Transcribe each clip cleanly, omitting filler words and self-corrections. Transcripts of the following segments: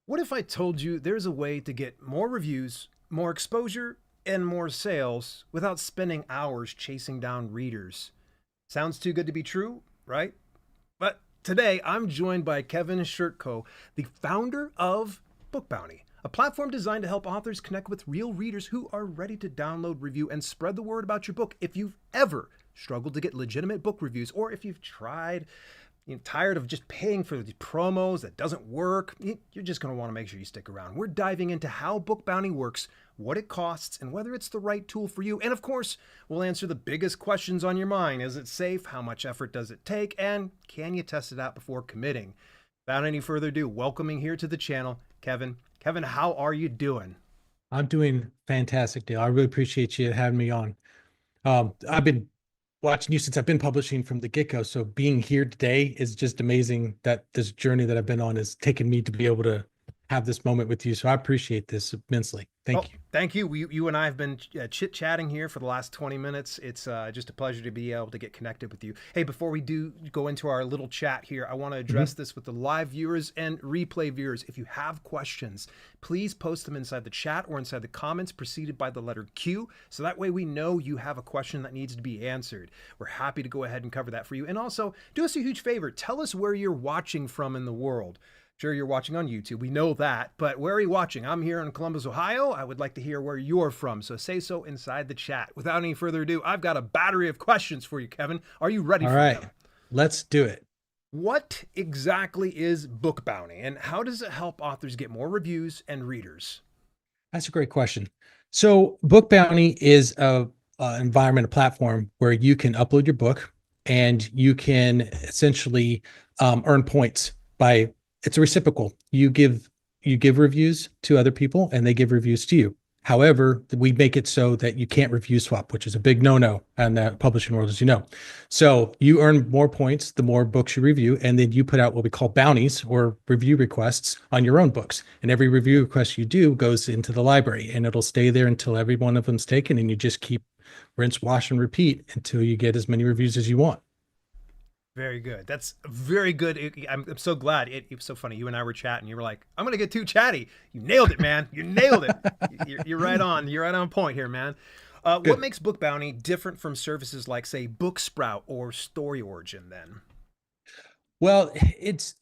What if I told you there's a way to get more reviews, more exposure, and more sales without spending hours chasing down readers? Sounds too good to be true, right? But today I'm joined by Kevin Chertkow, the founder of Book Bounty, a platform designed to help authors connect with real readers who are ready to download, review, and spread the word about your book. If you've ever struggled to get legitimate book reviews, or if you've tried tired of just paying for these promos that doesn't work, you're just going to want to make sure you stick around. We're diving into how Book Bounty works, what it costs, and whether it's the right tool for you. And of course, we'll answer the biggest questions on your mind. Is it safe? How much effort does it take? And can you test it out before committing? Without any further ado, welcoming here to the channel, Kevin. Kevin, how are you doing? I'm doing fantastic, Dale. I really appreciate you having me on. I've been watching you since I've been publishing from the get-go. So being here today is just amazing that this journey that I've been on has taken me to be able to have this moment with you. So I appreciate this immensely. Oh, Thank you. thank you. You and I have been chit-chatting here for the last 20 minutes. It's just a pleasure to be able to get connected with you. Hey, before we do go into our little chat here, I want to Mhm. address this with the live viewers and replay viewers. If you have questions, please post them inside the chat or inside the comments preceded by the letter Q. So that way we know you have a question that needs to be answered. We're happy to go ahead and cover that for you. And also, do us a huge favor. Tell us where you're watching from in the world. Sure, you're watching on YouTube. We know that. But where are you watching? I'm here in Columbus, Ohio. I would like to hear where you're from. So say so inside the chat. Without any further ado, I've got a battery of questions for you, Kevin. Are you ready All for right, them? let's do it. What exactly is Book Bounty and how does it help authors get more reviews and readers? That's a great question. So Book Bounty is a environment, a platform where you can upload your book and you can essentially earn points by it's a reciprocal. You give reviews to other people and they give reviews to you. However, we make it so that you can't review swap, which is a big no-no in the publishing world, as you know. So you earn more points the more books you review, and then you put out what we call bounties or review requests on your own books. And every review request you do goes into the library, and it'll stay there until every one of them's taken, and you just keep rinse, wash, and repeat until you get as many reviews as you want. Very good. That's very good. I'm so glad. It was so funny. You and I were chatting. You were like, I'm going to get too chatty. You nailed it, man. You nailed it. You're right on. You're right on point here, man. What Good. makes Book Bounty different from services like, say, Book Sprout or Story Origin then? Well, it's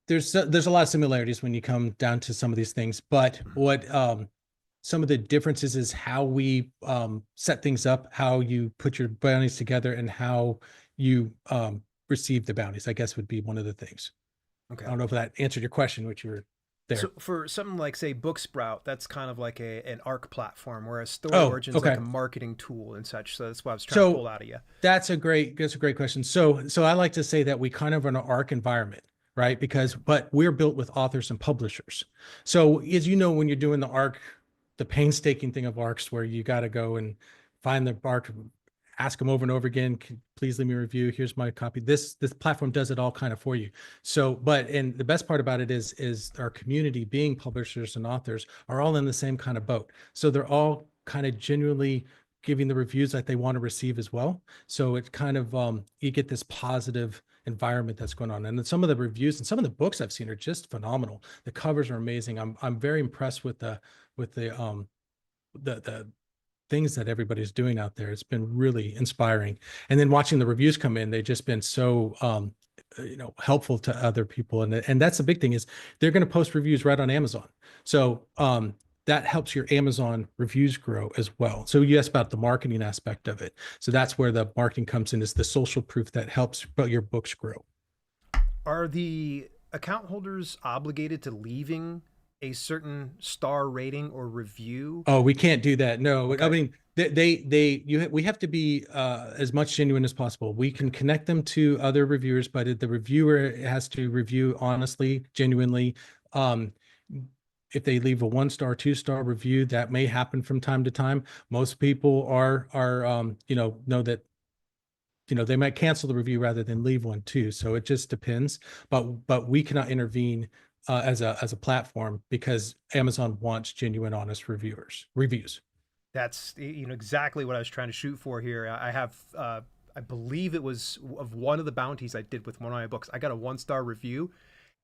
there's a lot of similarities when you come down to some of these things, but what some of the differences is how we set things up, how you put your bounties together, and how you receive the bounties, I guess would be one of the things. I Okay. don't know if that answered your question, which you were So there. for something like, say, Book Sprout, that's kind of like an ARC platform, whereas Story Oh, Origin's like okay. a marketing tool and such. So that's what I was trying to So pull out of you. that's a great question. So I like to say that we kind of run an ARC environment, right? Okay. But we're built with authors and publishers. So as you know, when you're doing the ARC, the painstaking thing of ARCs where you got to go and find the ARC, ask them over and over again, please leave me a review. Here's my copy. This platform does it all kind of for you. So, and the best part about it is our community being publishers and authors are all in the same kind of boat. So they're all kind of genuinely giving the reviews that they want to receive as well. So it kind of you get this positive environment that's going on. And then some of the reviews and some of the books I've seen are just phenomenal. The covers are amazing. I'm very impressed with the things that everybody's doing out there. It's been really inspiring. And then watching the reviews come in, they've just been so helpful to other people. And that's the big thing is they're going to post reviews right on Amazon. So that helps your Amazon reviews grow as well. So you asked about the marketing aspect of it. So that's where the marketing comes in, is the social proof that helps your books grow. Are the account holders obligated to leaving a certain star rating or review? Oh, we can't do that. No, I Okay. mean we have to be as much genuine as possible. We Okay. can connect them to other reviewers, but the reviewer has to review honestly, genuinely. Um, if they leave a 1 star, 2 star review, that may happen from time to time. Most people are know that they might cancel the review rather than leave one too. So it just depends. But we cannot intervene as a platform because Amazon wants genuine, honest reviews. That's exactly what I was trying to shoot for here. I have I believe it was of one of the bounties I did with one of my books. I got a 1 star review,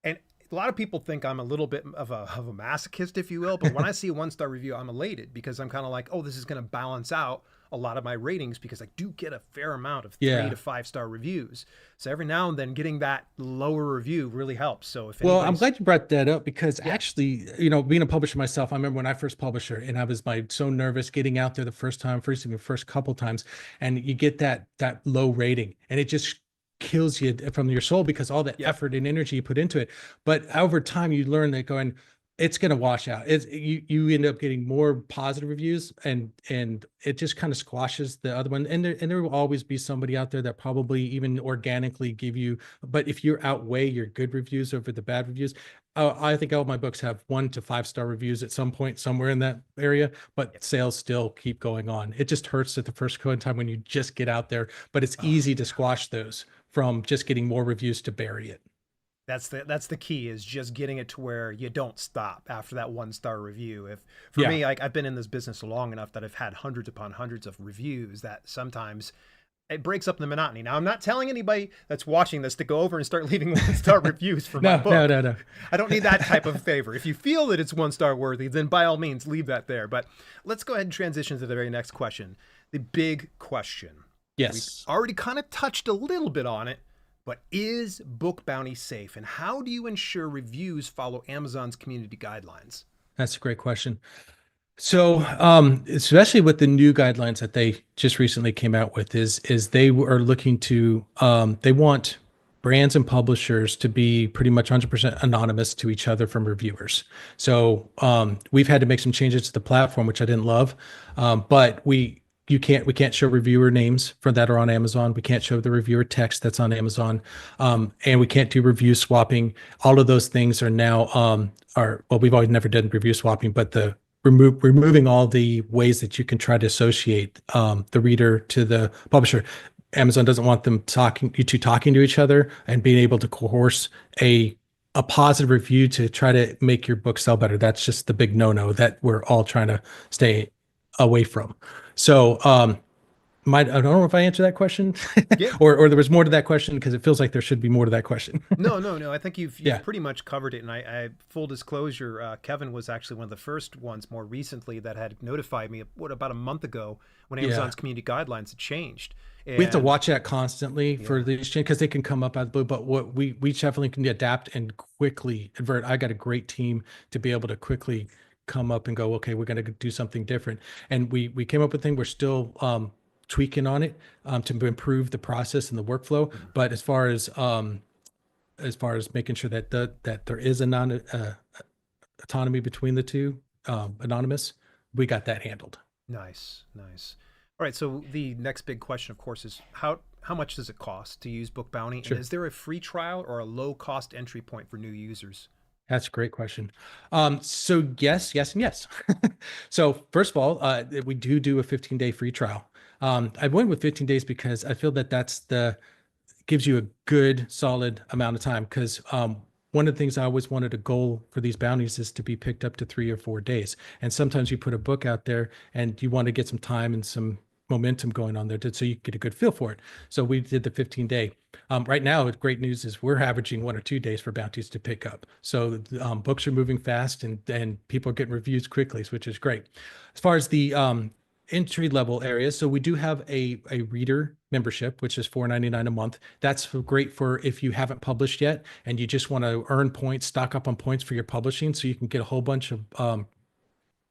and A lot of people think I'm a little bit of a masochist, if you will. But when I see a 1-star review, I'm elated because I'm kind of like, oh, this is going to balance out a lot of my ratings because I do get a fair amount of 3 Yeah. to 5-star reviews. So every now and then getting that lower review really helps. So if Well, I'm anybody's, glad you brought that up because yeah, actually, you know, being a publisher myself, I remember when I first published and I was so nervous getting out there the first time, even first couple times, and you get that low rating, and it just kills you from your soul because all the yep, effort and energy you put into it. But over time, you learn that going, it's going to wash out. You end up getting more positive reviews, and it just kind of squashes the other one. And there will always be somebody out there that probably even organically give you. But if you outweigh your good reviews over the bad reviews, I think all my books have 1 to 5-star reviews at some point somewhere in that area, yep. but sales still keep going on. It just hurts at the first time when you just get out there, but it's Oh, easy to yeah. squash those from just getting more reviews to bury it. That's the key is just getting it to where you don't stop after that 1-star review. If for Yeah. me, like I've been in this business long enough that I've had hundreds upon hundreds of reviews that sometimes it breaks up the monotony. Now I'm not telling anybody that's watching this to go over and start leaving 1-star reviews for my No, no, book. no, no. I don't need that type of favor. If you feel that it's 1-star worthy, then by all means leave that there. But let's go ahead and transition to the very next question. The big question. We've Yes. already kind of touched a little bit on it, but is Book Bounty safe? And how do you ensure reviews follow Amazon's community guidelines? That's a great question. So, especially with the new guidelines that they just recently came out with, is they are looking to they want brands and publishers to be pretty much 100% anonymous to each other from reviewers. So, we've had to make some changes to the platform, which I didn't love, but we can't show reviewer names for that are on Amazon. We can't show the reviewer text that's on Amazon, and we can't do review swapping. All of those things are now are well, we've always never done review swapping, but the removing all the ways that you can try to associate the reader to the publisher. Amazon doesn't want them talking to each other and being able to coerce a positive review to try to make your book sell better. That's just the big no-no that we're all trying to stay away from. So, I don't know if I answered that question, Yeah. or there was more to that question because it feels like there should be more to that question. No, no, no. I think you've Yeah, pretty much covered it. And I full disclosure, Kevin was actually one of the first ones more recently that had notified me about a month ago when yeah. Amazon's community guidelines had changed. We have to And watch that constantly for yeah, these changes because they can come up out of the blue. But what we definitely can adapt and quickly advert. I got a great team to be able to quickly come up and go, okay, we're going to do something different. And we came up with a thing. We're still tweaking on it to improve the process and the workflow. mhm. But as far as making sure that that there is a non autonomy between the two, anonymous, we got that handled. Nice, nice. All right. So the next big question, of course, is how much does it cost to use Book Bounty, and Sure. is there a free trial or a low cost entry point for new users? That's a great question. So yes, yes, and yes. So first of all, we do a 15-day free trial. I went with 15 days because I feel that gives you a good solid amount of time. Because one of the things I always wanted a goal for these bounties is to be picked up to 3 or 4 days. And sometimes you put a book out there and you want to get some time and some momentum going on there so you get a good feel for it. So we did the 15-day. Right now, great news is we're averaging 1 or 2 days for bounties to pick up. So books are moving fast and people are getting reviews quickly, which is great. As far as the entry level areas, so we do have a reader membership, which is $4.99 a month. That's great for if you haven't published yet and you just want to earn points, stock up on points for your publishing, so you can get a whole bunch of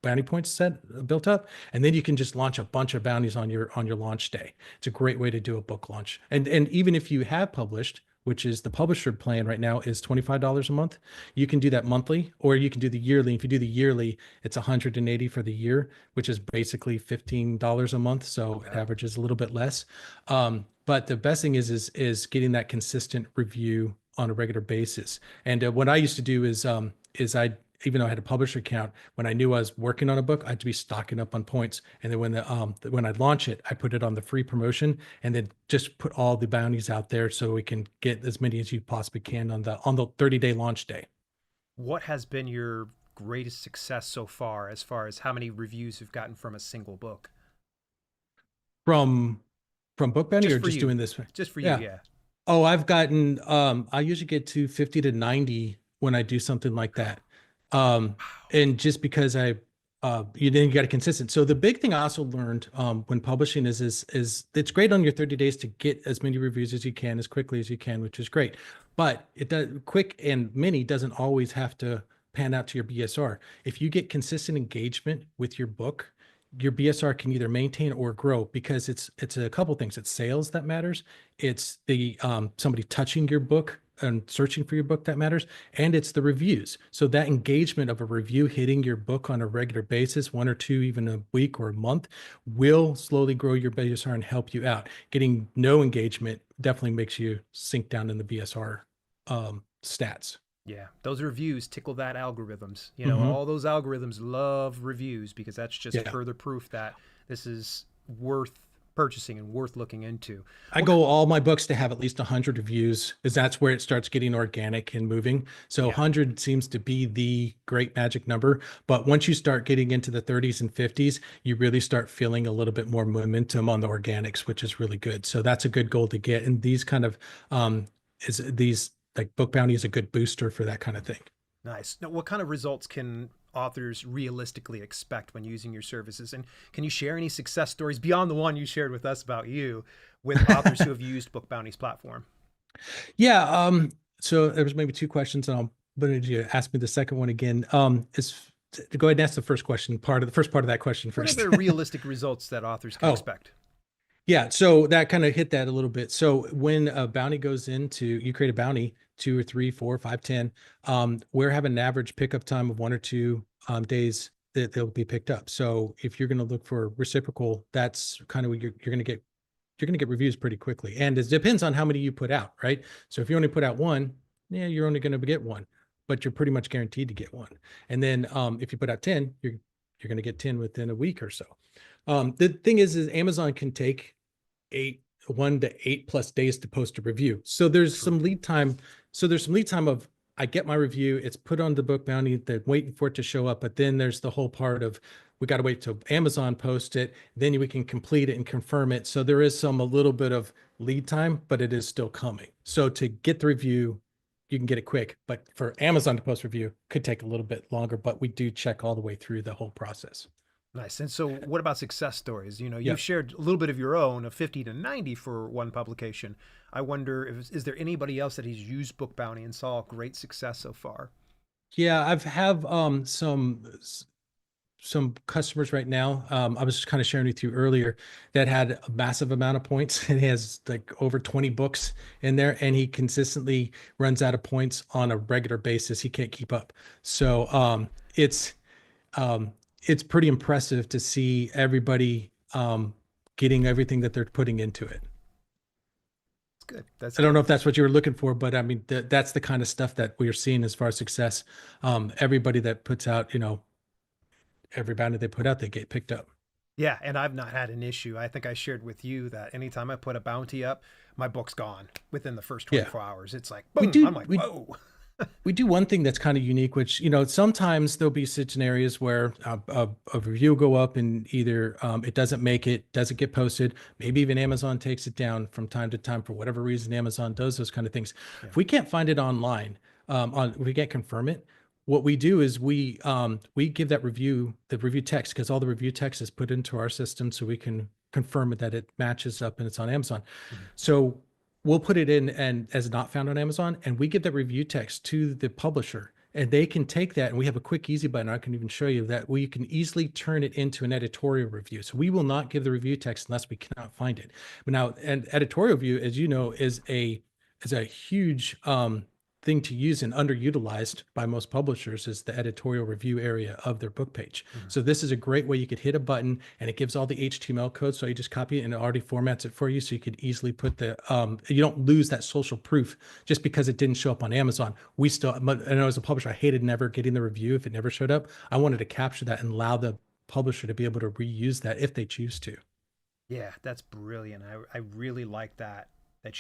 bounty points built up, and then you can just launch a bunch of bounties on your launch day. It's a great way to do a book launch. And even if you have published, which is the publisher plan right now is $25 a month, you can do that monthly or you can do the yearly. If you do the yearly, it's 180 for the year, which is basically $15 a month, so it Okay. averages a little bit less. But the best thing is getting that consistent review on a regular basis. And what I used to do is I, even though I had a publisher account, when I knew I was working on a book, I had to be stocking up on points. And then when I launch it, I put it on the free promotion and then just put all the bounties out there so we can get as many as you possibly can on the 30-day launch day. What has been your greatest success so far as how many reviews you've gotten from a single book? From Book Bounty Just or for just you. doing this? Just for you, Yeah. yeah. Oh, I've gotten I usually get to 50 to 90 when I do something like that. Um, and just because you didn't get it consistent. So the big thing I also learned when publishing is it's great on your 30 days to get as many reviews as you can as quickly as you can, which is great. But it does quick and many doesn't always have to pan out to your BSR. If you get consistent engagement with your book, your BSR can either maintain or grow because it's a couple things. It's sales that matters. It's the somebody touching your book and searching for your book that matters, and it's the reviews. So that engagement of a review hitting your book on a regular basis, one or two, even a week or a month, will slowly grow your BSR and help you out. Getting no engagement definitely makes you sink down in the BSR stats. Yeah, those reviews tickle that algorithms. You know, Mm-hmm. all those algorithms love reviews because that's just Yeah. further proof that this is worth purchasing and worth looking into. I What? go all my books to have at least 100 reviews, because that's where it starts getting organic and moving. So Yeah, 100 seems to be the great magic number. But once you start getting into the 30s and 50s, you really start feeling a little bit more momentum on the organics, which is really good. So that's a good goal to get. And these kind of is these like Book Bounty is a good booster for that kind of thing. nice. Now, what kind of results can authors realistically expect when using your services? And can you share any success stories beyond the one you shared with us about you with authors who have used Book Bounty's platform? Yeah. So there was maybe two questions, and I'll but you ask me the second one again. Is go ahead and ask the first question, part of the first part of that question What are first. the realistic results that authors can Oh, expect? yeah. So that kind of hit that a little bit. So when a bounty goes into, you create a bounty, two or three, four, five, 10, we're having an average pickup time of 1 or 2 days that they'll be picked up. So if you're going to look for reciprocal, that's kind of what you're going to get. You're going to get reviews pretty quickly. And it depends on how many you put out, right? So if you only put out one, yeah, you're only going to get one, but you're pretty much guaranteed to get one. And then if you put out 10, you're going to get 10 within a week or so. The thing is Amazon can take 1 to 8+ days to post a review. So there's True. some lead time. So there's some lead time of I get my review, it's put on the Book Bounty, they're waiting for it to show up. But then there's the whole part of we got to wait till Amazon post it, then we can complete it and confirm it. So there is a little bit of lead time, but it is still coming. So to get the review, you can get it quick. But for Amazon to post review could take a little bit longer, but we do check all the way through the whole process. Nice. And so, what about success stories? You know, Yeah. you've shared a little bit of your own of 50 to 90 for one publication. I wonder if is there anybody else that has used Book Bounty and saw great success so far? Yeah, I've have some customers right now. I was just kind of sharing with you earlier that had a massive amount of points and he has like over 20 books in there, and he consistently runs out of points on a regular basis. He can't keep up. So um, it's pretty impressive to see everybody getting everything that they're putting into it. That's good. That's I don't good. know if that's what you were looking for, but I mean, that's the kind of stuff that we are seeing as far as success. Everybody that puts out, every bounty they put out, they get picked up. Yeah, and I've not had an issue. I think I shared with you that anytime I put a bounty up, my book's gone within the first Yeah, 24 hours. It's like we boom. do. I'm like, We whoa. we do one thing that's kind of unique, which sometimes there'll be scenarios where a review will go up and either it doesn't make it, doesn't get posted. Maybe even Amazon takes it down from time to time for whatever reason. Amazon does those kind of things. Yeah. If we can't find it online, we can't confirm it. What we do is we give that review the review text, because all the review text is put into our system, so we can confirm that it matches up and it's on Amazon. Mhm. So we'll put it in and as not found on Amazon, and we give that review text to the publisher, and they can take that, and we have a quick easy button. I can even show you that we can easily turn it into an editorial review. So we will not give the review text unless we cannot find it. But now an editorial review, as you know, is a huge thing to use and underutilized by most publishers, is the editorial review area of their book page. Mhm. So this is a great way you could hit a button and it gives all the HTML code. So you just copy it and it already formats it for you. So you could easily put you don't lose that social proof just because it didn't show up on Amazon. I know as a publisher, I hated never getting the review if it never showed up. I wanted to capture that and allow the publisher to be able to reuse that if they choose to. Yeah, that's brilliant. I really like that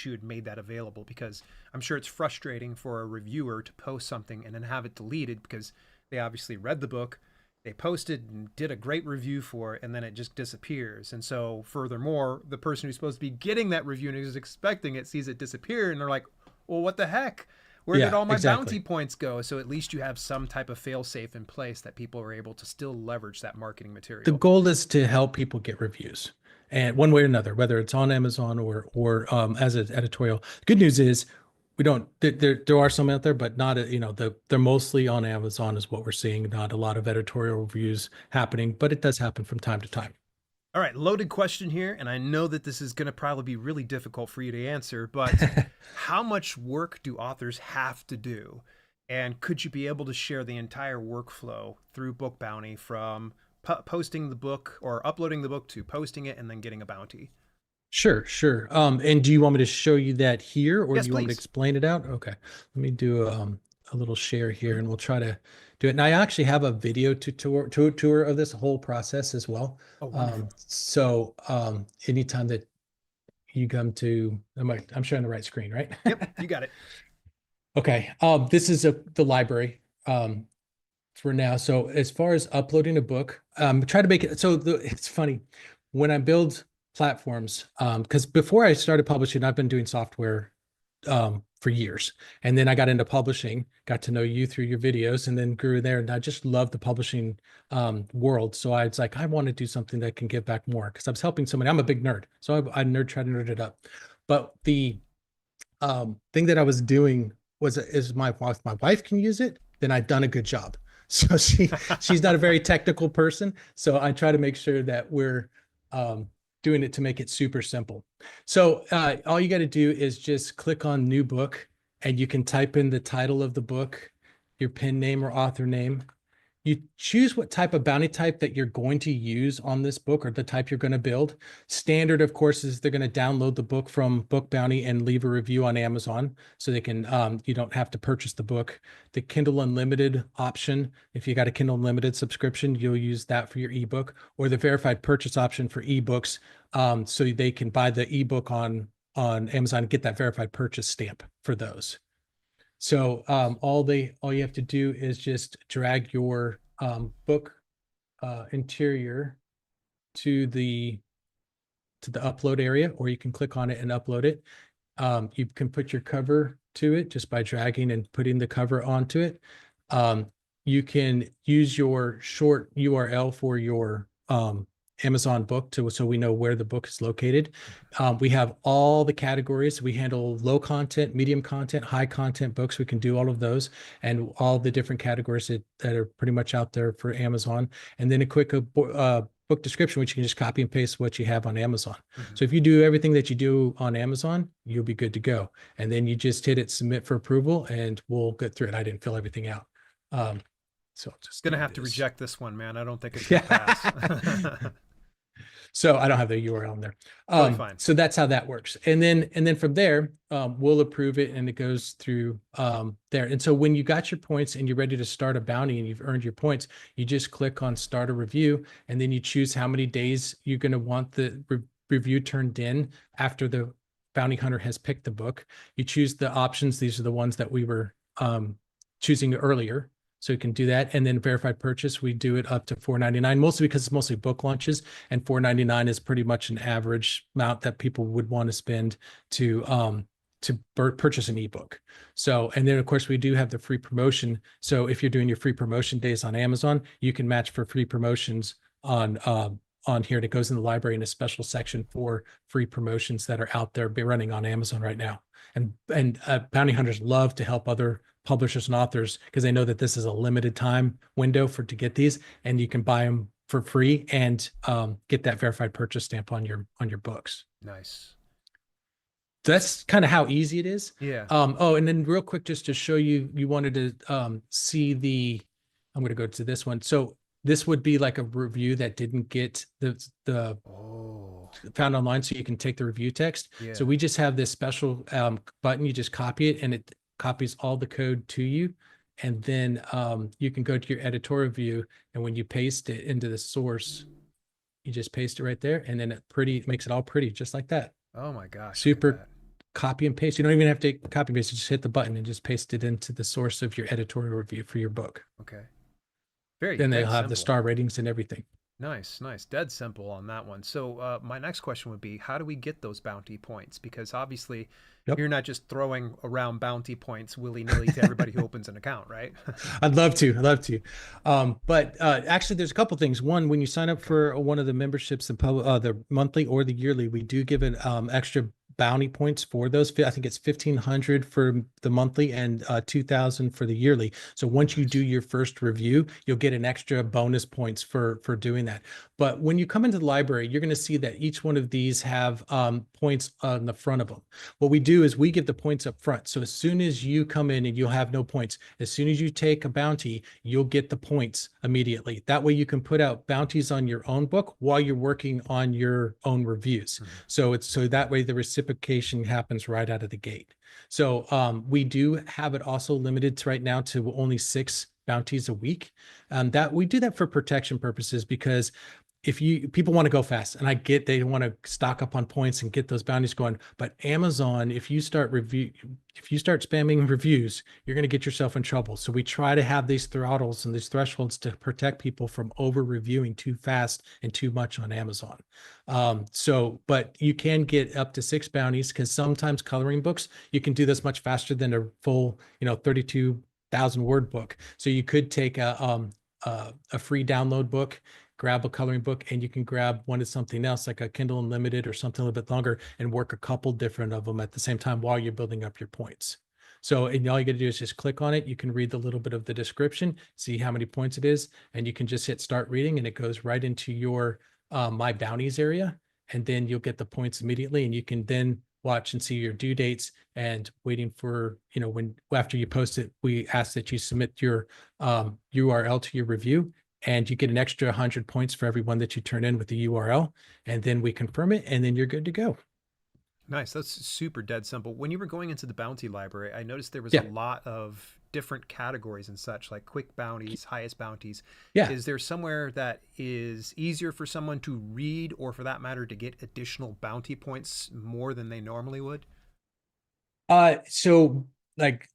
you had made that available because I'm sure it's frustrating for a reviewer to post something and then have it deleted because they obviously read the book, they posted and did a great review for it, and then it just disappears. And so, furthermore, the person who's supposed to be getting that review and who's expecting it sees it disappear, and they're like, "Well, what the heck? Where did Yeah, all my bounty exactly. points go? So at least you have some type of fail safe in place that people are able to still leverage that marketing The material. goal is to help people get reviews, and one way or another, whether it's on Amazon or as an editorial. Good news is we don't there are some out there, but not they're mostly on Amazon is what we're seeing. Not a lot of editorial reviews happening, but it does happen from time to time. All right, loaded question here, and I know that this is going to probably be really difficult for you to answer, but how much work do authors have to do? And could you be able to share the entire workflow through Book Bounty from posting the book or uploading the book to posting it and then getting a bounty? Sure, sure. And do you want me to show you that here, or do Yes, you want me to please. explain it out? Okay, let me do a little share here, and we'll try to do it. And I actually have a video tour of this whole process as well. Oh, wonderful. Anytime that you come to, I'm showing the right screen, right? Yep, you got it. Okay. This is the library for now. So as far as uploading a book, try to make it so it's funny when I build platforms, because before I started publishing, I've been doing software for years. And then I got into publishing, got to know you through your videos, and then grew there. And I just love the publishing world. So I was like, I want to do something that can give back more because I was helping somebody. I'm a big nerd. So try to nerd it up. But the thing that I was doing was is my wife can use it, then I've done a good job. So she's not a very technical person. So I try to make sure that we're doing it to make it super simple. So all you got to do is just click on new book and you can type in the title of the book, your pen name or author name. You choose what type of bounty type that you're going to use on this book or the type you're going to build. Standard, of course, is they're going to download the book from Book Bounty and leave a review on Amazon so they can, you don't have to purchase the book. The Kindle Unlimited option, if you got a Kindle Unlimited subscription, you'll use that for your ebook, or the verified purchase option for ebooks, so they can buy the ebook on Amazon and get that verified purchase stamp for those. So all you have to do is just drag your book interior to the upload area, or you can click on it and upload it. You can put your cover to it just by dragging and putting the cover onto it. You can use your short URL for your Amazon book so we know where the book is located. We have all the categories. We handle low content, medium content, high content books. We can do all of those and all the different categories that are pretty much out there for Amazon. And then a quick book description, which you can just copy and paste what you have on Amazon. Mm-hmm. So if you do everything that you do on Amazon, you'll be good to go. And then you just hit it, submit for approval, and we'll get through it. I didn't fill everything out. So I'll just Gonna have to reject this one, man. I don't think it's gonna yeah. pass. So I don't have the URL in there. Totally fine. So that's how that works. And then from there, we'll approve it and it goes through there. And so when you got your points and you're ready to start a bounty and you've earned your points, you just click on start a review, and then you choose how many days you're going to want the review turned in after the bounty hunter has picked the book. You choose the options. These are the ones that we were choosing earlier. So you can do that. And then verified purchase, we do it up to $4.99, mostly because it's mostly book launches, and $4.99 is pretty much an average amount that people would want to spend to purchase an ebook. So, and then of course we do have the free promotion. So if you're doing your free promotion days on Amazon, you can match for free promotions on here. And it goes in the library in a special section for free promotions that are out there running on Amazon right now. And bounty hunters love to help other publishers and authors because they know that this is a limited time window to get these, and you can buy them for free and get that verified purchase stamp on your books. Nice. So that's kind of how easy it is. Yeah. Oh, and then real quick, just to show you, you wanted to see I'm going to go to this one. So this would be like a review that didn't get the found online, so you can take the review text. Yeah. So we just have this special button. You just copy it and it copies all the code to you. And then you can go to your editorial view, and when you paste it into the source, you just paste it right there, and then it makes it all pretty, just like that. Oh my gosh. Super copy and paste. You don't even have to copy and paste. You just hit the button and just paste it into the source of your editorial review for your book. Okay. Very. Then they'll very have the simple. star ratings and everything. Nice, nice. Dead simple on that one. So, my next question would be, how do we get those bounty points? Because obviously, Yep. you're not just throwing around bounty points willy-nilly to everybody who opens an account, right? I'd love to. I'd love to. But actually, there's a couple things. One, when you sign up Okay. for one of the memberships, the monthly or the yearly, we do give an extra bounty points for those. I think it's 1,500 for the monthly and 2,000 for the yearly. So once you do Nice. your first review, you'll get an extra bonus points for doing that. But when you come into the library, you're going to see that each one of these have points on the front of them. What we do is we give the points up front. So as soon as you come in and you'll have no points, as soon as you take a bounty, you'll get the points immediately. That way you can put out bounties on your own book while you're working on your own reviews. Mhm. So that way the reciprocation happens right out of the gate. So we do have it also limited to right now to only 6 bounties a week. That we do that for protection purposes because if you people want to go fast, and I get they want to stock up on points and get those bounties going, but Amazon, if you start spamming reviews, you're going to get yourself in trouble. So we try to have these throttles and these thresholds to protect people from over reviewing too fast and too much on Amazon. But you can get up to 6 bounties because sometimes coloring books, you can do this much faster than a full 32,000 word book. So you could take a free download book, grab a coloring book, and you can grab one of something else like a Kindle Unlimited or something a little bit longer and work a couple different of them at the same time while you're building up your points. So, and all you got to do is just click on it. You can read the little bit of the description, see how many points it is, and you can just hit start reading and it goes right into your My Bounties area. And then you'll get the points immediately and you can then watch and see your due dates and waiting for, when after you post it, we ask that you submit your URL to your review and you get an extra 100 points for every one that you turn in with the URL. And then we confirm it and then you're good to go. Nice. That's super dead simple. When you were going into the bounty library, I noticed there was a Yeah. lot of different categories and such, like quick bounties, highest bounties. Yeah. Is there somewhere that is easier for someone to read, or for that matter, to get additional bounty points more than they normally would? So I'm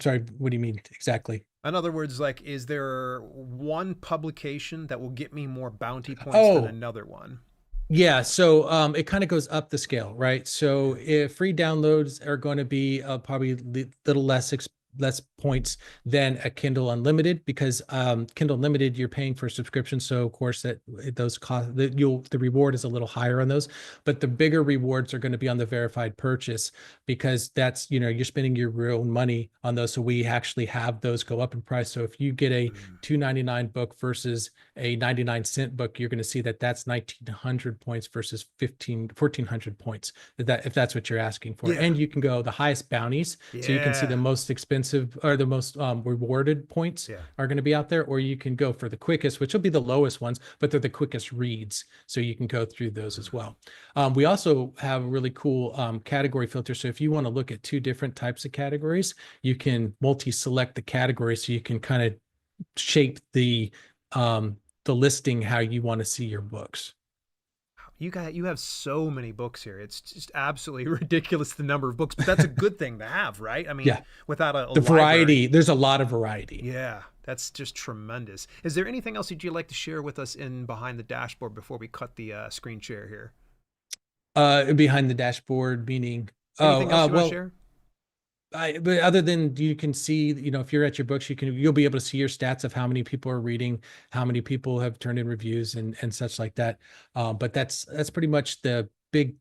sorry, what do you mean exactly? In other words, like, is there one publication that will get me more bounty points than Oh, another one? yeah, so it kind of goes up the scale, right? So if free downloads are going to be probably little less points than a Kindle Unlimited because Kindle Unlimited you're paying for a subscription, so of course that those cost the reward is a little higher on those, but the bigger rewards are going to be on the verified purchase because that's you're spending your own money on those. So we actually have those go up in price. So if you get a Mm. $2.99 book versus a 99-cent book, you're going to see that that's 1,900 points versus 1,400 points. If that's what you're asking for, Yeah. and you can go the highest bounties, so you can see the Yeah. most expensive or the most rewarded points Yeah. are going to be out there, or you can go for the quickest, which will be the lowest ones, but they're the quickest reads, so you can go through those as well. We also have a really cool category filter. So if you want to look at 2 different types of categories, you can multi-select the category so you can kind of shape the listing how you want to see your books. You have so many books here. It's just absolutely ridiculous the number of books, but that's a good thing to have, right? I mean, Yeah, without a the library. variety. There's a lot of variety. Yeah, that's just tremendous. Is there anything else that you'd like to share with us in behind the dashboard before we cut the screen share here? Behind the dashboard, meaning Anything else you want to well, share? but other than you can see, if you're at your books, you'll be able to see your stats of how many people are reading, how many people have turned in reviews and such like that. But that's pretty much the big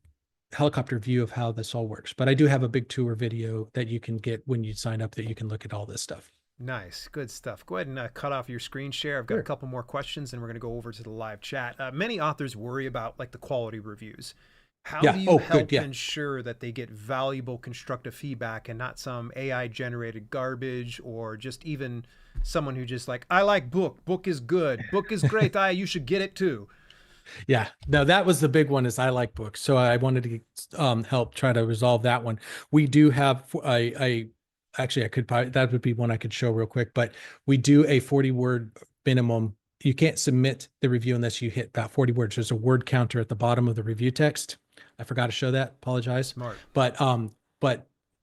helicopter view of how this all works. But I do have a big tour video that you can get when you sign up that you can look at all this stuff. Nice, good stuff. Go ahead and cut off your screen share. I've got a Sure. couple more questions, and we're going to go over to the live chat. Many authors worry about like the quality reviews. How do Yeah. you Oh, good. help Yeah. ensure that they get valuable constructive feedback and not some AI generated garbage, or just even someone who just like, I like book is good, book is great, you should get it too. Yeah, no, that was the big one is I like books. So I wanted to help try to resolve that one. We do have actually I could probably, that would be one I could show real quick, but we do a 40-word minimum. You can't submit the review unless you hit about 40 words. There's a word counter at the bottom of the review text. I forgot to show that, apologize. Smart. But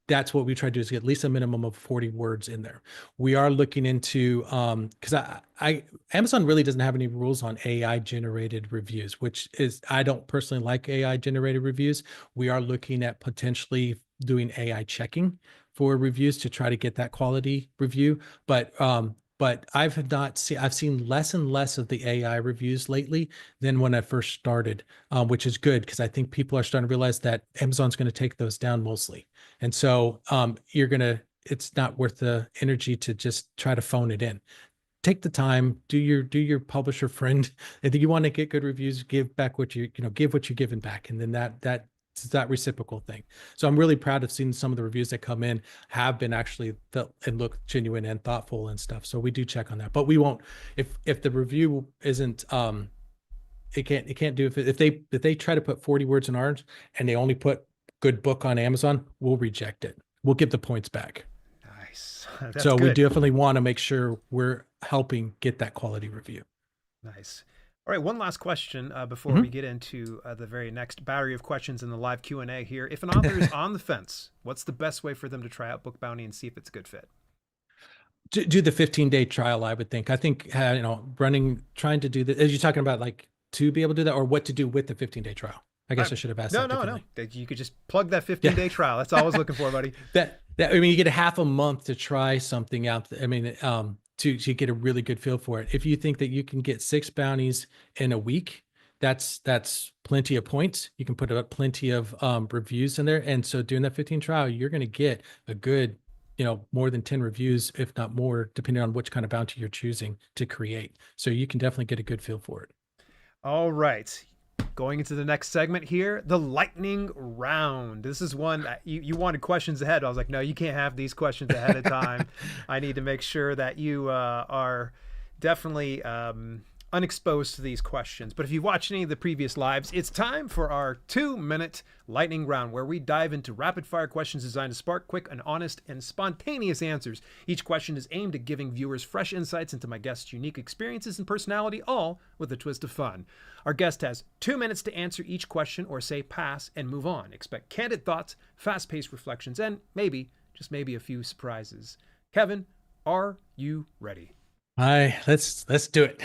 that's what we try to do, is get at least a minimum of 40 words in there. We are looking into because I Amazon really doesn't have any rules on AI generated reviews, which is, I don't personally like AI generated reviews. We are looking at potentially doing AI checking for reviews to try to get that quality review. But I've seen less and less of the AI reviews lately than when I first started, which is good because I think people are starting to realize that Amazon's going to take those down mostly. And so it's not worth the energy to just try to phone it in. Take the time, do your publisher friend. I think you want to get good reviews, give back what give what you're giving back. And then it's that reciprocal thing. So I'm really proud of seeing some of the reviews that come in have been actually felt and look genuine and thoughtful and stuff. So we do check on that, but we won't, if the review isn't, it can't do, if they try to put 40 words in ours and they only put good book on Amazon, we'll reject it. We'll give the points back. Nice. That's So we good. definitely want to make sure we're helping get that quality review. Nice. All right, one last question before we Mhm. get into the very next battery of questions in the live Q&A here. If an author is on the fence, what's the best way for them to try out Book Bounty and see if it's a good fit? Do the 15-day trial, I would think. I think, trying to do that, as you're talking about, like, to be able to do that, or what to do with the 15-day trial. I guess I should have asked No, that no, no. differently. You could just plug that Yeah. 15-day trial. That's all I was looking for, buddy. I mean, you get a half a month to try something out. I mean, to get a really good feel for it. If you think that you can get 6 bounties in a week, that's plenty of points. You can put up plenty of reviews in there. And so during that 15 trial, you're going to get a good, more than 10 reviews, if not more, depending on which kind of bounty you're choosing to create. So you can definitely get a good feel for it. All right. Going into the next segment here, the lightning round. This is one that you wanted questions ahead. I was like, no, you can't have these questions ahead of time. I need to make sure that you are definitely unexposed to these questions. But if you've watched any of the previous lives, it's time for our 2-minute lightning round, where we dive into rapid fire questions designed to spark quick and honest and spontaneous answers. Each question is aimed at giving viewers fresh insights into my guest's unique experiences and personality, all with a twist of fun. Our guest has 2 minutes to answer each question or say pass and move on. Expect candid thoughts, fast-paced reflections, and maybe, just maybe, a few surprises. Kevin, are you ready? Let's do it.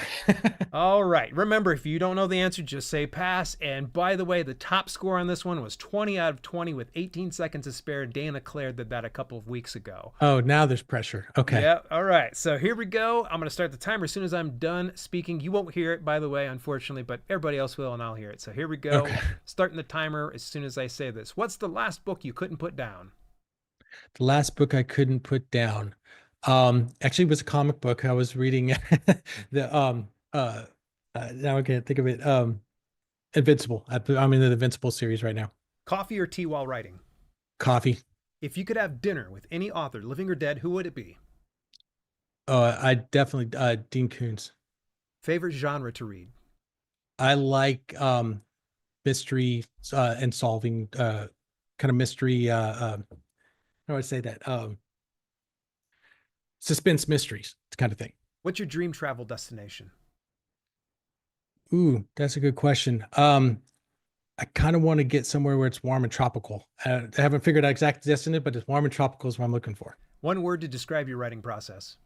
All right. Remember, if you don't know the answer, just say pass. And by the way, the top score on this one was 20 out of 20 with 18 seconds to spare. Dana Claire did that a couple of weeks ago. Oh, now there's pressure. Okay. Yeah. All right. So here we go. I'm going to start the timer as soon as I'm done speaking. You won't hear it, by the way, unfortunately, but everybody else will, and I'll hear it. So here we go. Okay. Starting the timer as soon as I say this. What's the last book you couldn't put down? The last book I couldn't put down, actually was a comic book. I was reading the now I can't think of it. Invincible. I'm in the Invincible series right now. Coffee or tea while writing? Coffee. If you could have dinner with any author, living or dead, who would it be? I definitely Dean Koontz. Favorite genre to read? I like mystery and solving kind of mystery. How do I say that? Suspense mysteries kind of thing. What's your dream travel destination? Ooh, that's a good question. I kind of want to get somewhere where it's warm and tropical. I haven't figured out exact destination, but it's warm and tropical is what I'm looking for. One word to describe your writing process.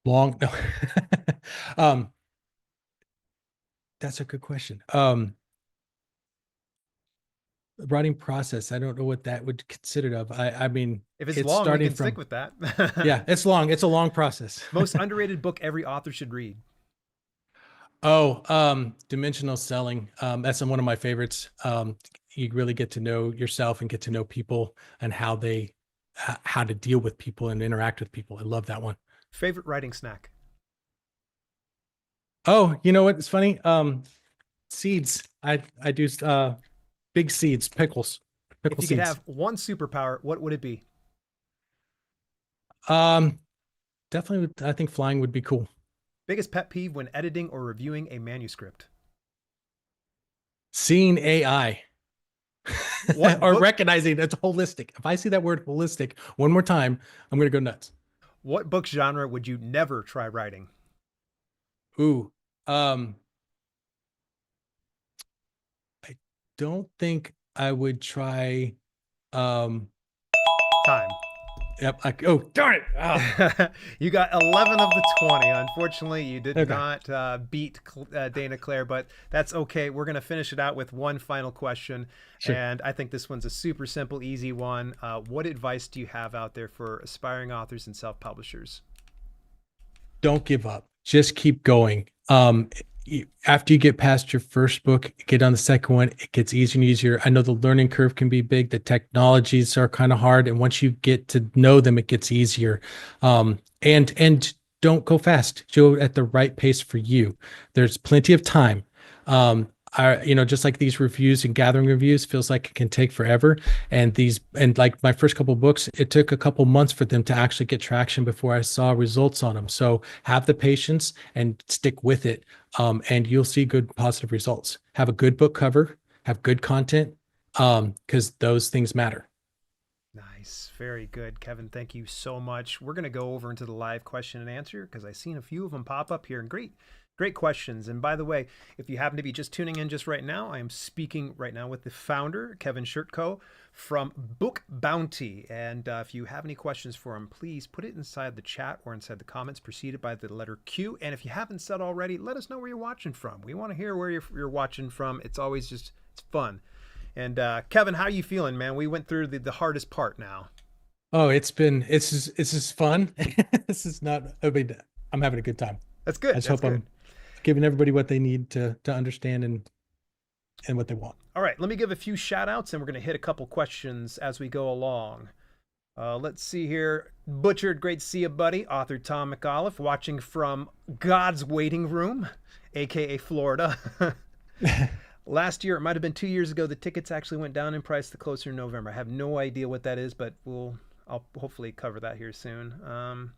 Long. No. That's a good question. Writing process. I don't know what that would consider of. I mean, If it's long, we starting can stick with that. Yeah, it's long. It's a long process. Most underrated book every author should read. Oh, dimensional selling. That's one of my favorites. You really get to know yourself and get to know people and how to deal with people and interact with people. I love that one. Favorite writing snack? Oh, you know what? It's funny. Seeds. I do big seeds, pickles, If pickle you could seeds. have one superpower, what would it be? Um, Definitely. I think flying would be cool. Biggest pet peeve when editing or reviewing a manuscript? Seeing AI What or book? recognizing it's holistic. If I see that word holistic one more time, I'm gonna go nuts. What book genre would you never try writing? Ooh, I don't think I would try. Um, Time. Yep. Oh, darn it. Oh. You got 11 of the 20. Unfortunately, you did Okay. not beat Dana Claire, but that's okay. We're going to finish it out with one final question. Sure. And I think this one's a super simple, easy one. What advice do you have out there for aspiring authors and self-publishers? Don't give up. Just keep going. After you get past your first book, get on the second one, it gets easier and easier. I know the learning curve can be big. The technologies are kind of hard. And once you get to know them, it gets easier. And don't go fast. Go at the right pace for you. There's plenty of time. Just like these reviews and gathering reviews feels like it can take forever. And like my first couple of books, it took a couple months for them to actually get traction before I saw results on them. So have the patience and stick with it. And you'll see good positive results. Have a good book cover, have good content, because those things matter. Nice. Very good, Kevin. Thank you so much. We're going to go over into the live question and answer because I've seen a few of them pop up here, and great questions. And by the way, if you happen to be just tuning in just right now, I am speaking right now with the founder, Kevin Chertkow from Book Bounty. And if you have any questions for him, please put it inside the chat or inside the comments preceded by the letter Q. And if you haven't said already, let us know where you're watching from. We want to hear where you're watching from. It's always it's fun. And Kevin, how are you feeling, man? We went through the hardest part now. Oh, it's just fun. This is not, I mean, I'm having a good time. That's good. I just That's hope good. I'm giving everybody what they need to understand and what they want. All right, let me give a few shout outs and we're going to hit a couple questions as we go along. Let's see here. Butchered, great to see you, buddy. Author Tom McAuliffe, watching from God's Waiting Room, aka Florida. Last year, it might have been 2 years ago, the tickets actually went down in price the closer to November. I have no idea what that is, but I'll hopefully cover that here soon.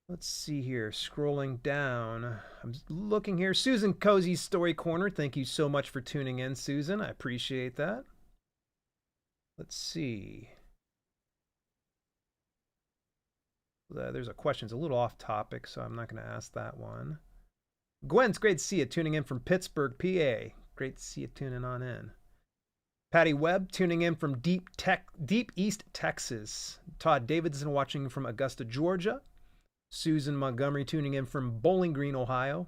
Let's see here. Scrolling down. I'm looking here. Susan Cozy's Story Corner. Thank you so much for tuning in, Susan. I appreciate that. Let's see. There's a question. It's a little off topic, so I'm not going to ask that one. Gwen's great to see you. Tuning in from Pittsburgh, PA. Great to see you tuning on in. Patty Webb tuning in from Deep East, Texas. Todd Davidson watching from Augusta, Georgia. Susan Montgomery tuning in from Bowling Green, Ohio.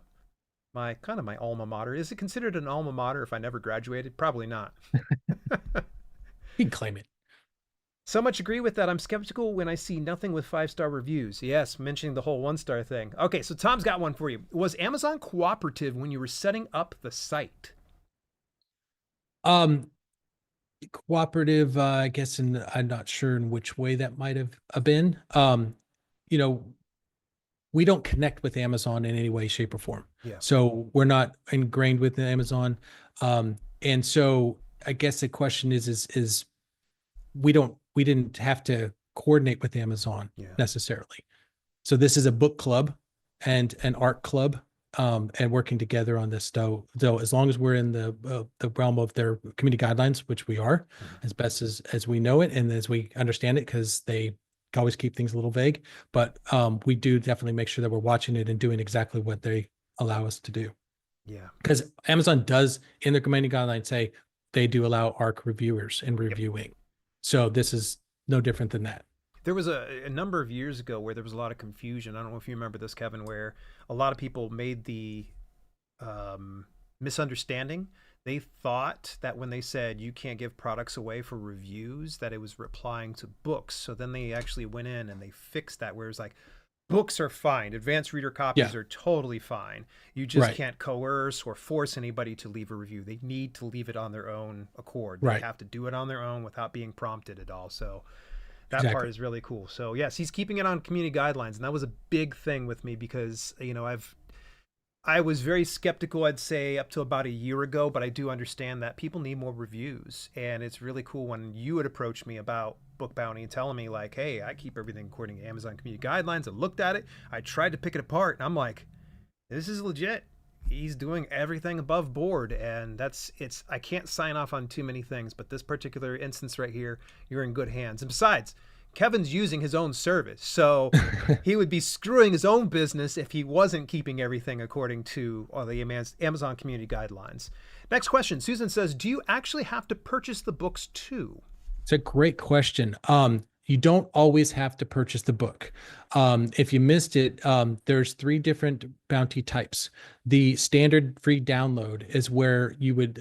My alma mater. Is it considered an alma mater if I never graduated? Probably not. You can claim it. So much agree with that. I'm skeptical when I see nothing with 5-star reviews. Yes, mentioning the whole 1-star thing. Okay, so Tom's got one for you. Was Amazon cooperative when you were setting up the site? Cooperative, I guess, and I'm not sure in which way that might have been. We don't connect with Amazon in any way, shape, or form. Yeah. So we're not ingrained with Amazon. And so I guess the question is we didn't have to coordinate with Amazon necessarily. So this is a book club and an art club, and working together on this. So as long as we're in the realm of their community guidelines, which we are, as best as we know it and as we understand it, because they always keep things a little vague, but we do definitely make sure that we're watching it and doing exactly what they allow us to do. Yeah. Because Amazon does in their community guidelines say they do allow ARC reviewers and reviewing. Yep. So this is no different than that. There was a number of years ago where there was a lot of confusion. I don't know if you remember this, Kevin, where a lot of people made the misunderstanding. They thought that when they said you can't give products away for reviews, that it was replying to books. So then they actually went in and they fixed that, where it's like, books are fine. Advanced reader copies are totally fine. You just can't coerce or force anybody to leave a review. They need to leave it on their own accord. They have to do it on their own without being prompted at all. So that part is really cool. So yes, he's keeping it on community guidelines. And that was a big thing with me because, I was very skeptical, I'd say, up to about a year ago, but I do understand that people need more reviews. And it's really cool when you would approach me about Book Bounty and telling me like, hey, I keep everything according to Amazon community guidelines. I looked at it. I tried to pick it apart and I'm like, this is legit. He's doing everything above board. And I can't sign off on too many things, but this particular instance right here, you're in good hands. And besides, Kevin's using his own service, so he would be screwing his own business if he wasn't keeping everything according to the Amazon community guidelines. Next question. Susan says, do you actually have to purchase the books too? It's a great question. You don't always have to purchase the book. If you missed it, there's three different bounty types. The standard free download is where you would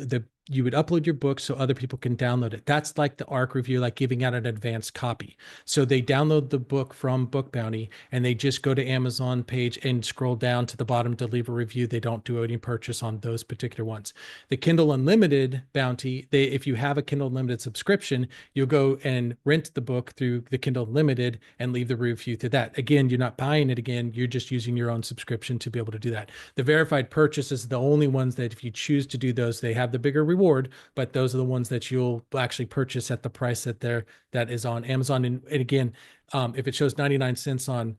upload your book so other people can download it. That's like the ARC review, like giving out an advanced copy. So they download the book from Book Bounty and they just go to Amazon page and scroll down to the bottom to leave a review. They don't do any purchase on those particular ones. The Kindle Unlimited bounty, if you have a Kindle Unlimited subscription, you'll go and rent the book through the Kindle Unlimited and leave the review to that. Again, you're not buying it again. You're just using your own subscription to be able to do that. The verified purchase is the only ones that if you choose to do those, they have the bigger reward, but those are the ones that you'll actually purchase at the price that is on Amazon. And again, if it shows 99 cents on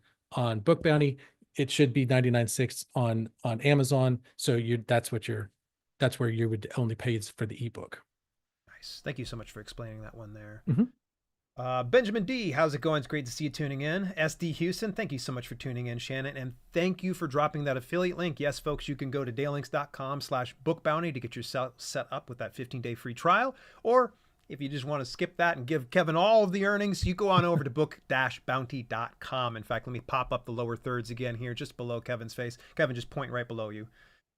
Book Bounty, it should be 99 cents on Amazon. So that's where you would only pay for the ebook. Nice. Thank you so much for explaining that one there. Mm-hmm. Benjamin D, how's it going? It's great to see you tuning in. SD Houston, thank you so much for tuning in, Shannon. And thank you for dropping that affiliate link. Yes, folks, you can go to daylinks.com/bookbounty to get yourself set up with that 15-day free trial. Or if you just want to skip that and give Kevin all of the earnings, you go on over to book-bounty.com. In fact, let me pop up the lower thirds again here, just below Kevin's face. Kevin, just point right below you.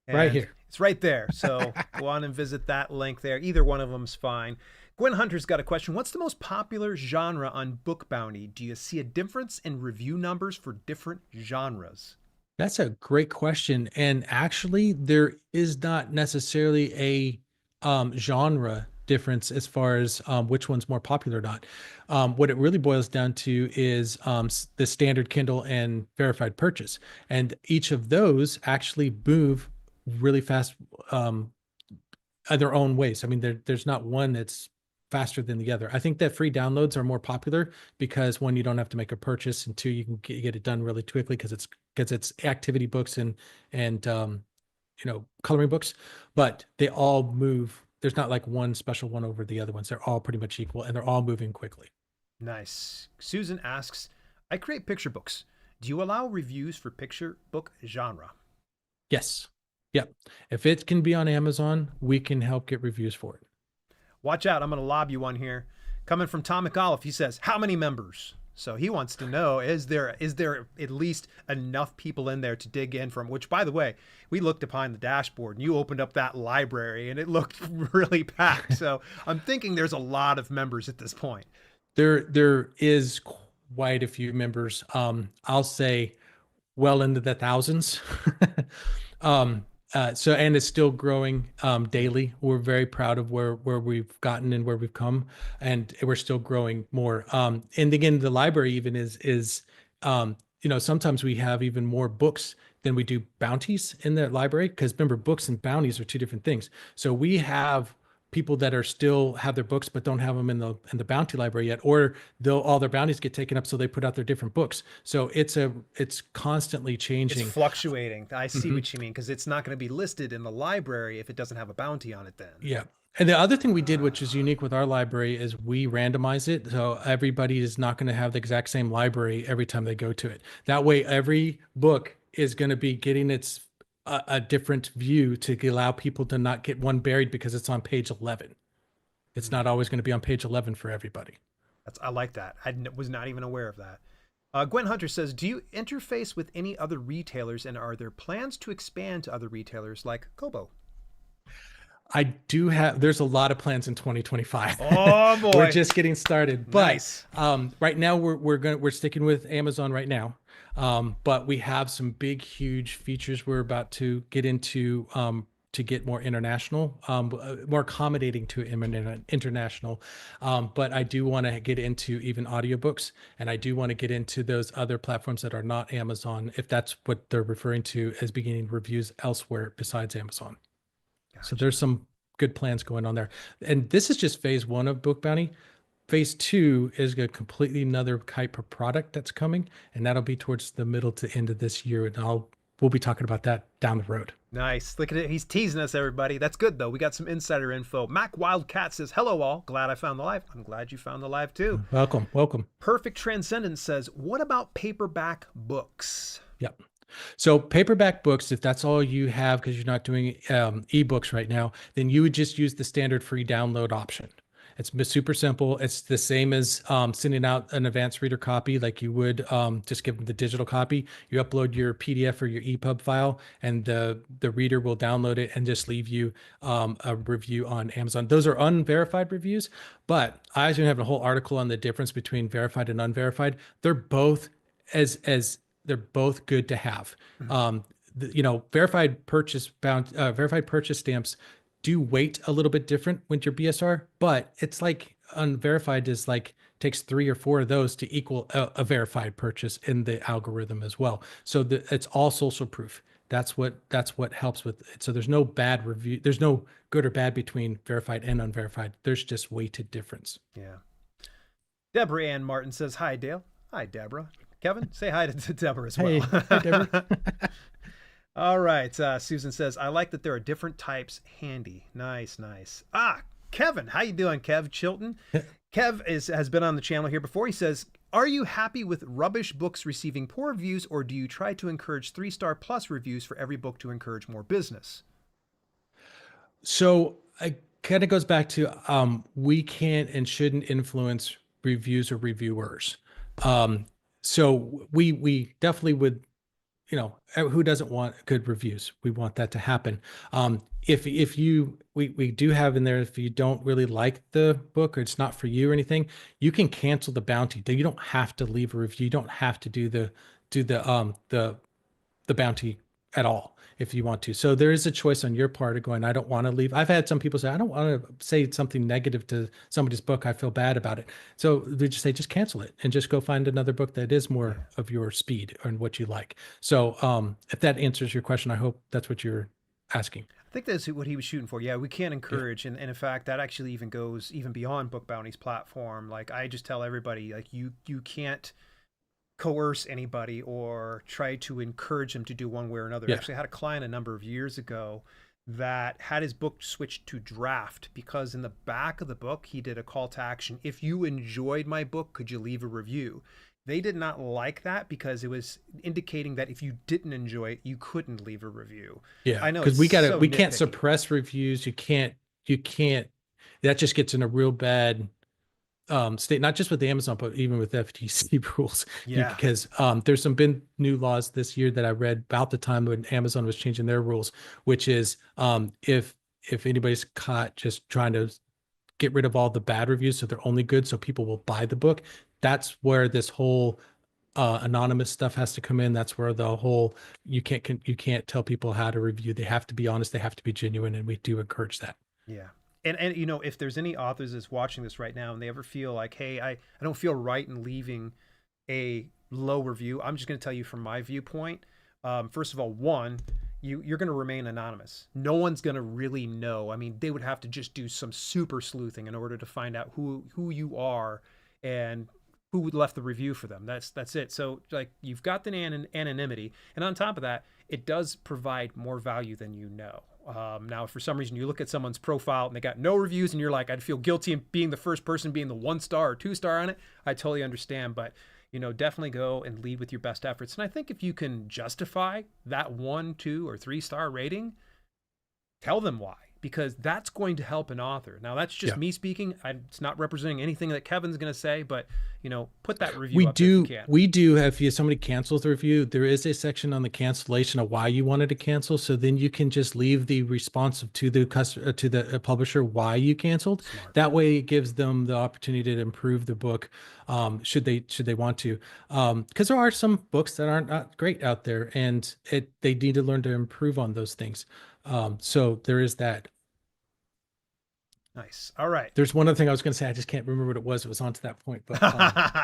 And right here. It's right there. So go on and visit that link there. Either one of them's fine. Gwen Hunter's got a question. What's the most popular genre on Book Bounty? Do you see a difference in review numbers for different genres? That's a great question. And actually, there is not necessarily a genre difference as far as which one's more popular or not. What it really boils down to is the standard Kindle and verified purchase. And each of those actually move really fast in their own ways. I mean, there's not one that's faster than the other. I think that free downloads are more popular because one, you don't have to make a purchase, and two, you can get it done really quickly because it's activity books and coloring books, but they all move. There's not like one special one over the other ones. They're all pretty much equal and they're all moving quickly. Nice. Susan asks, I create picture books. Do you allow reviews for picture book genre? Yes. Yep. If it can be on Amazon, we can help get reviews for it. Watch out. I'm going to lob you one here. Coming from Tom McAuliffe, he says, how many members? So he wants to know, is there at least enough people in there to dig in from, which, by the way, we looked upon the dashboard and you opened up that library and it looked really packed. So I'm thinking there's a lot of members at this point. There is quite a few members. I'll say well into the thousands. And it's still growing daily. We're very proud of where we've gotten and where we've come, and we're still growing more. And again, the library even is sometimes we have even more books than we do bounties in the library, because remember, books and bounties are two different things. So we have people that are still have their books but don't have them in the bounty library yet, or all their bounties get taken up, so they put out their different books. So it's constantly changing. It's fluctuating. I see what you mean, because it's not going to be listed in the library if it doesn't have a bounty on it then. Yeah. And the other thing we did, which is unique with our library, is we randomize it. So everybody is not going to have the exact same library every time they go to it. That way, every book is going to be getting a different view to allow people to not get one buried because it's on page 11. It's not always going to be on page 11 for everybody. I like that. I was not even aware of that. Gwen Hunter says, do you interface with any other retailers, and are there plans to expand to other retailers like Kobo? I do have, there's a lot of plans in 2025. Oh boy. We're just getting started. Nice. But right now we're sticking with Amazon right now. But we have some big, huge features we're about to get into to get more international, more accommodating to international. But I do want to get into even audiobooks, and I do want to get into those other platforms that are not Amazon, if that's what they're referring to as beginning reviews elsewhere besides Amazon. Gotcha. So there's some good plans going on there. And this is just phase one of Book Bounty. Phase two is a completely another type of product that's coming, and that'll be towards the middle to end of this year. And we'll be talking about that down the road. Nice. Look at it. He's teasing us, everybody. That's good, though. We got some insider info. Mac Wildcat says, hello, all. Glad I found the live. I'm glad you found the live, too. Welcome. Welcome. Perfect Transcendence says, what about paperback books? Yep. So paperback books, if that's all you have, because you're not doing ebooks right now, then you would just use the standard free download option. It's super simple. It's the same as sending out an advanced reader copy like you would just give them the digital copy. You upload your PDF or your EPUB file, and the reader will download it and just leave you a review on Amazon. Those are unverified reviews, but I was going to have a whole article on the difference between verified and unverified. They're both as they're both good to have. Mhm. Verified purchase stamps do weight a little bit different with your BSR, but it's like unverified is like takes 3 or 4 of those to equal a verified purchase in the algorithm as well. So it's all social proof. That's what helps with it. So there's no bad review. There's no good or bad between verified and unverified. There's just weighted difference. Yeah. Deborah Ann Martin says, hi, Dale. Hi, Deborah. Kevin, say hi to Deborah as well. Hi, Deborah. All right. Susan says, I like that there are different types handy. Nice, nice. Kevin, how you doing, Kev Chilton? Kev has been on the channel here before. He says, are you happy with rubbish books receiving poor reviews, or do you try to encourage 3-star plus reviews for every book to encourage more business? So it kind of goes back to we can't and shouldn't influence reviews or reviewers. So we definitely would, who doesn't want good reviews? We want that to happen. We do have in there, if you don't really like the book or it's not for you or anything, you can cancel the bounty. You don't have to leave a review. You don't have to do the bounty at all if you want to. So there is a choice on your part of going, I don't want to leave. I've had some people say, I don't want to say something negative to somebody's book. I feel bad about it. So they just say, just cancel it and just go find another book that is more of your speed and what you like. So if that answers your question, I hope that's what you're asking. I think that's what he was shooting for. Yeah, we can't encourage. And in fact, that actually even goes even beyond Book Bounty's platform. Like, I just tell everybody, like, you can't coerce anybody or try to encourage them to do one way or another. Yeah. Actually, I had a client a number of years ago that had his book switched to draft because in the back of the book, he did a call to action. If you enjoyed my book, could you leave a review? They did not like that because it was indicating that if you didn't enjoy it, you couldn't leave a review. Yeah, I know, because we can't nitpicky. suppress reviews. You can't. That just gets in a real bad state, not just with Amazon, but even with FTC rules. Yeah. Because there's been new laws this year that I read about the time when Amazon was changing their rules, which is if anybody's caught just trying to get rid of all the bad reviews, so they're only good, so people will buy the book. That's where this whole anonymous stuff has to come in. That's where the whole you can't tell people how to review. They have to be honest. They have to be genuine, and we do encourage that. Yeah. And if there's any authors that's watching this right now and they ever feel like, hey, I don't feel right in leaving a low review, I'm just going to tell you from my viewpoint. First of all, one, you're going to remain anonymous. No one's going to really know. I mean, they would have to just do some super sleuthing in order to find out who you are and who left the review for them. That's it. So like, you've got the anonymity, and on top of that, it does provide more value than you know. Now, if for some reason you look at someone's profile and they got no reviews and you're like, I'd feel guilty in being the first person being the 1-star or 2-star on it, I totally understand. But, definitely go and lead with your best efforts. And I think if you can justify that 1, 2, or 3-star rating, tell them why, because that's going to help an author. Now, that's just me speaking. It's not representing anything that Kevin's going to say, but put that review up if you can. We do have, if somebody cancels the review, there is a section on the cancellation of why you wanted to cancel. So then you can just leave the response to the customer, to the publisher, why you canceled. Smart. That way it gives them the opportunity to improve the book, should they want to. Because there are some books that aren't not great out there, and they need to learn to improve on those things. So there is that. Nice. All right. There's one other thing I was going to say. I just can't remember what it was. It was on to that point, but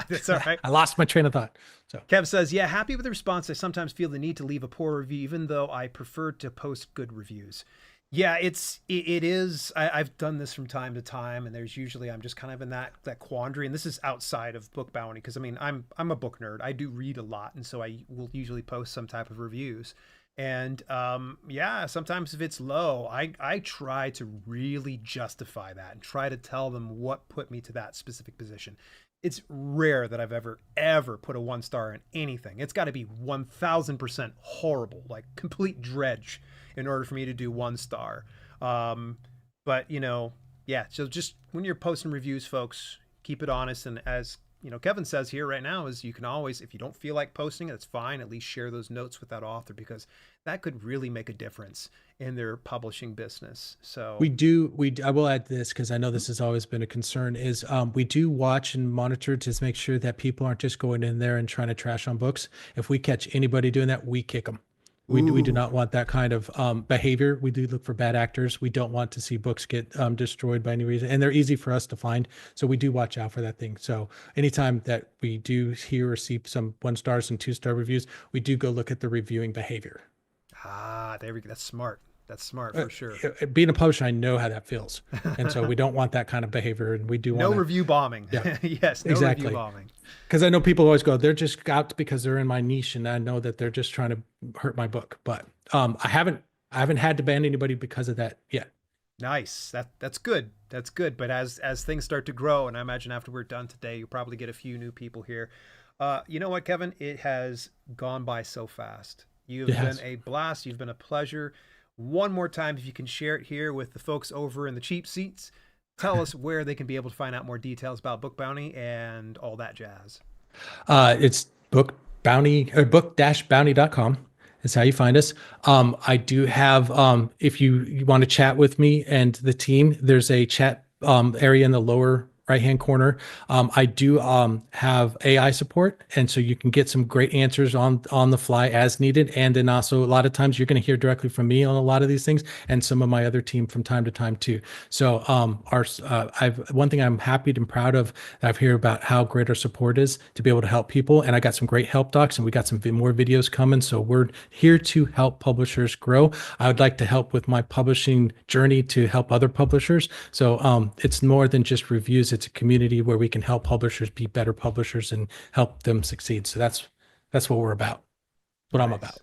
that's all right. I lost my train of thought. So Kev says, yeah, happy with the response. I sometimes feel the need to leave a poor review, even though I prefer to post good reviews. Yeah, it is. I've done this from time to time, and there's usually, I'm just kind of in that quandary. And this is outside of Book Bounty, because I mean, I'm a book nerd. I do read a lot, and so I will usually post some type of reviews. And yeah, sometimes if it's low, I try to really justify that and try to tell them what put me to that specific position. It's rare that I've ever put a 1-star in anything. It's got to be 1000% horrible, like complete dredge, in order for me to do 1-star. But Yeah. So just when you're posting reviews, folks, keep it honest. And as Kevin says here right now, is you can always, if you don't feel like posting it, it's fine. At least share those notes with that author, because that could really make a difference in their publishing business. So I will add this, because I know this has always been a concern, is we do watch and monitor to make sure that people aren't just going in there and trying to trash on books. If we catch anybody doing that, we kick them. We do not want that kind of behavior. We do look for bad actors. We don't want to see books get destroyed by any reason. And they're easy for us to find. So we do watch out for that thing. So anytime that we do hear or see some 1-stars and 2-star reviews, we do go look at the reviewing behavior. There we go. That's smart. That's smart for sure. Being a publisher, I know how that feels. And so we don't want that kind of behavior. And we do want review bombing. Yeah, yes, no exactly. review bombing. Because I know people always go, they're just out because they're in my niche, and I know that they're just trying to hurt my book. But I haven't had to ban anybody because of that yet. Nice. That's good. That's good. But as things start to grow, and I imagine after we're done today, you'll probably get a few new people here. You know what, Kevin? It has gone by so fast. You've been a blast. You've been a pleasure. One more time, if you can share it here with the folks over in the cheap seats, tell us where they can be able to find out more details about Book Bounty and all that jazz. It's book-bounty.com is how you find us. I do have, if you want to chat with me and the team, there's a chat area in the lower right-hand corner. I do have AI support, and so you can get some great answers on the fly as needed. And then also a lot of times you're going to hear directly from me on a lot of these things, and some of my other team from time to time too. So one thing I'm happy and proud of that I've heard about how great our support is to be able to help people. And I got some great help docs, and we got some more videos coming. So we're here to help publishers grow. I would like to help with my publishing journey to help other publishers. So it's more than just reviews. It's a community where we can help publishers be better publishers and help them succeed. So that's what we're about, what I'm about.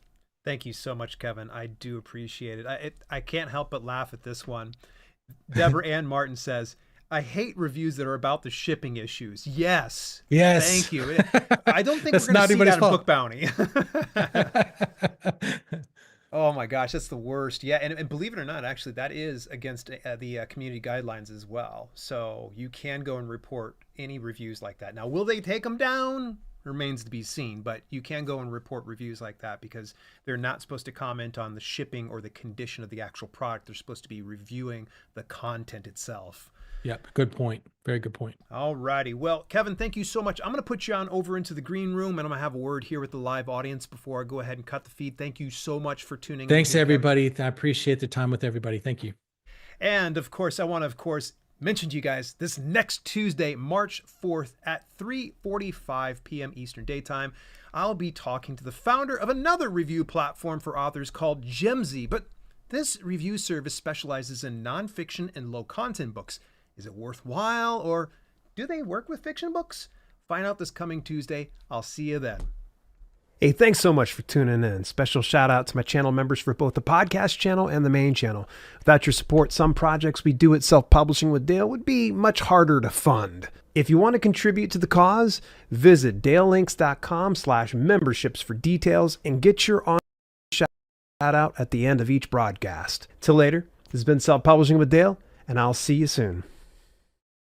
Thank you so much, Kevin. I do appreciate it. I can't help but laugh at this one. Deborah Ann Martin says, I hate reviews that are about the shipping issues. Yes. Thank you. I don't think we're going to see that in Book Bounty. Oh my gosh, that's the worst. Yeah, and believe it or not, actually, that is against the community guidelines as well. So you can go and report any reviews like that. Now, will they take them down? Remains to be seen, but you can go and report reviews like that because they're not supposed to comment on the shipping or the condition of the actual product. They're supposed to be reviewing the content itself. Yep. Good point. Very good point. All righty. Well, Kevin, thank you so much. I'm going to put you on over into the green room, and I'm going to have a word here with the live audience before I go ahead and cut the feed. Thank you so much for tuning in. Thanks, everybody. I appreciate the time with everybody. Thank you. And of course, I want to, mention to you guys this next Tuesday, March 4th at 3:45 p.m. Eastern Daytime, I'll be talking to the founder of another review platform for authors called Gemmy. But this review service specializes in nonfiction and low content books. Is it worthwhile, or do they work with fiction books? Find out this coming Tuesday. I'll see you then. Hey, thanks so much for tuning in. Special shout out to my channel members for both the podcast channel and the main channel. Without your support, some projects we do at Self-Publishing with Dale would be much harder to fund. If you want to contribute to the cause, visit dalelinks.com/memberships for details and get your on shout out at the end of each broadcast. Till later, this has been Self-Publishing with Dale, and I'll see you soon.